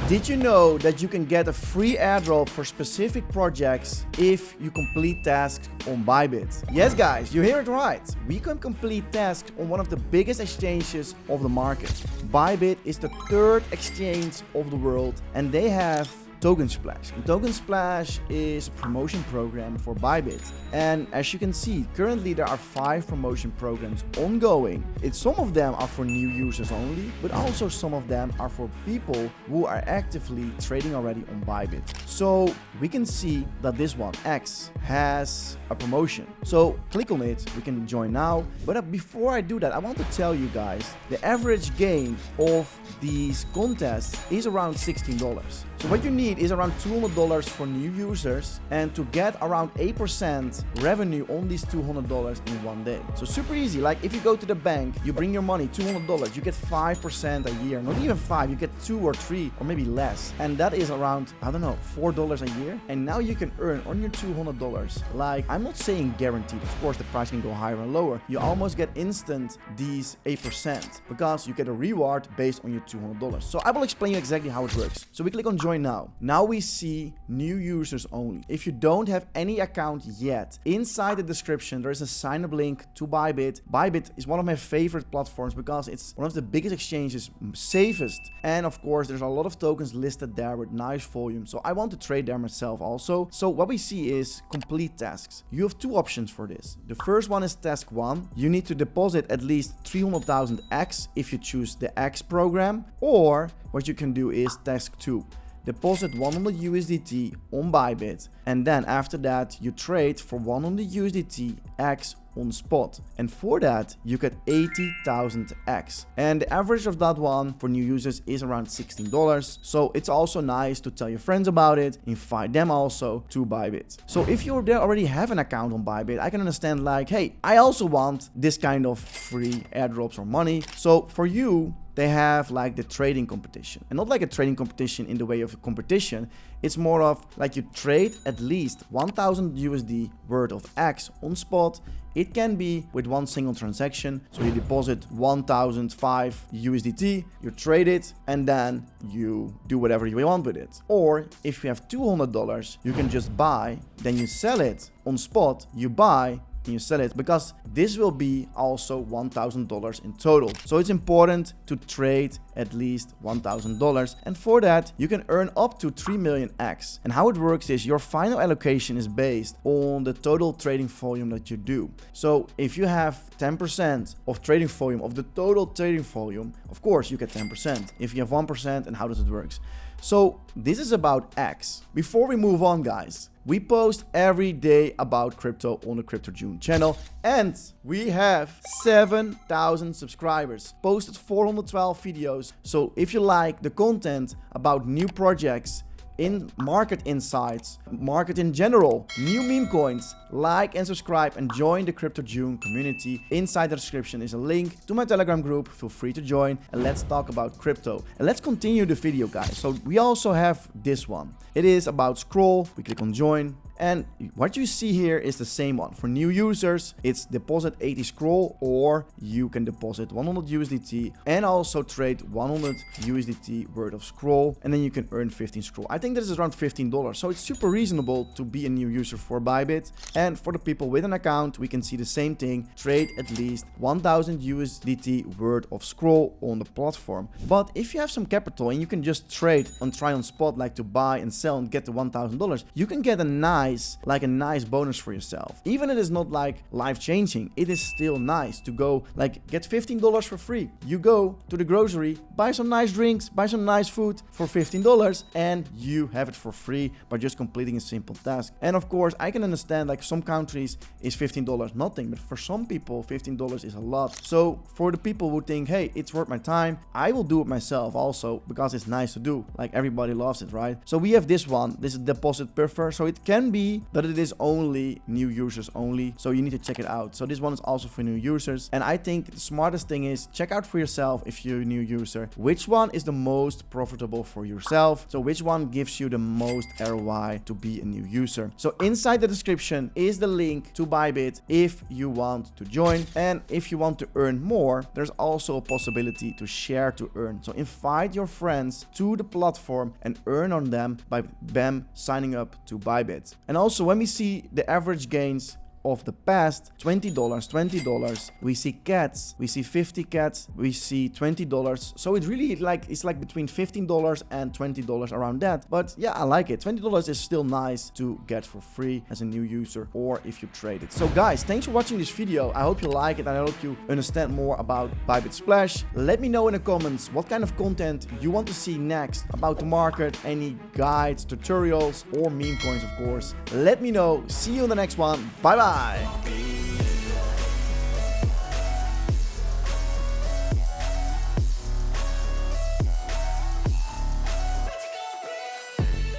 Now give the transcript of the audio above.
Did you know that you can get a free airdrop for specific projects if you complete tasks on Bybit? Yes guys, you hear it right. We can complete tasks on one of the biggest exchanges of the market. Bybit is the third exchange of the world and they have Token Splash. And Token Splash is a promotion program for Bybit. And as you can see, currently there are 5 promotion programs ongoing. Some of them are for new users only, but also some of them are for people who are actively trading already on Bybit. So we can see that this one, X, has a promotion. So click on it, we can join now. But before I do that, I want to tell you guys, the average gain of these contests is around $16. So what you need is around $200 for new users and to get around 8% revenue on these $200 in one day. So super easy. Like if you go to the bank, you bring your money, $200, you get 5% a year, not even 5, you get 2 or 3 or maybe less. And that is around, I don't know, $4 a year. And now you can earn on your $200. Like I'm not saying guaranteed, of course the price can go higher and lower. You almost get instant these 8% because you get a reward based on your $200. So I will explain you exactly how it works. So we click on join now. Now we see new users only. If you don't have any account yet, inside the description there is a sign up link to Bybit. Bybit is one of my favorite platforms because it's one of the biggest exchanges, safest, and of course there's a lot of tokens listed there with nice volume. So I want to trade there myself also. So what we see is complete tasks. You have 2 options for this. The first one is task 1. You need to deposit at least 300,000 X if you choose the X program, or what you can do is task 2. Deposit 100 USDT on Bybit, and then after that you trade for 100 USDT X on spot, and for that you get 80,000 X, and the average of that one for new users is around $16. So it's also nice to tell your friends about it, invite them also to Bybit. So if you already have an account on Bybit, I can understand like, hey, I also want this kind of free airdrops or money. So for you, they have like the trading competition, and not like a trading competition in the way of a competition. It's more of like you trade at least 1000 USD worth of X on spot. It can be with one single transaction. So you deposit 1005 USDT, you trade it, and then you do whatever you want with it. Or if you have $200, you can just buy, then you sell it on spot, you buy, you sell it, because this will be also $1,000 in total. So it's important to trade at least $1,000, and for that you can earn up to 3 million X. And how it works is your final allocation is based on the total trading volume that you do. So if you have 10% of trading volume of the total trading volume, of course you get 10%. If you have 1%, and how does it work? So this is about X. Before we move on, guys, we post every day about crypto on the Crypto June channel, and we have 7,000 subscribers, posted 412 videos. So if you like the content about new projects, in market insights, market in general, new meme coins, like and subscribe and join the Crypto June community. Inside the description is a link to my Telegram group. Feel free to join and let's talk about crypto. And let's continue the video, guys. So we also have this one. It is about scroll. We click on join. And what you see here is the same one. For new users, it's deposit 80 scroll, or you can deposit 100 USDT and also trade 100 USDT worth of scroll, and then you can earn 15 scroll. I think this is around $15. So it's super reasonable to be a new user for Bybit. And for the people with an account, we can see the same thing. Trade at least 1000 USDT worth of scroll on the platform. But if you have some capital and you can just trade on try on spot, like to buy and sell and get the $1,000, you can get a nice bonus for yourself. Even if it is not like life-changing, it is still nice to go like get $15 for free. You go to the grocery, buy some nice drinks, buy some nice food for $15, and you have it for free by just completing a simple task. And of course, I can understand like some countries is $15 nothing, but for some people $15 is a lot. So for the people who think, hey, it's worth my time, I will do it myself also because it's nice to do. Like everybody loves it, right? So we have this one. This is deposit prefer. So it can be be that it is only new users only, so you need to check it out. So this one is also for new users, and I think the smartest thing is check out for yourself, if you're a new user, which one is the most profitable for yourself. So which one gives you the most ROI to be a new user. So inside the description is the link to Bybit if you want to join, and if you want to earn more, there's also a possibility to share to earn. So invite your friends to the platform and earn on them by them signing up to Bybit. And also, when we see the average gains of the past, $20, we see cats, we see 50 cats, we see $20. So it's really it's like between $15 and $20 around that. But yeah, I like it. $20 is still nice to get for free as a new user, or if you trade it. So guys, thanks for watching this video. I hope you like it, and I hope you understand more about Bybit Splash. Let me know in the comments what kind of content you want to see next about the market, any guides, tutorials, or meme coins, of course. Let me know. See you in the next one. Bye bye.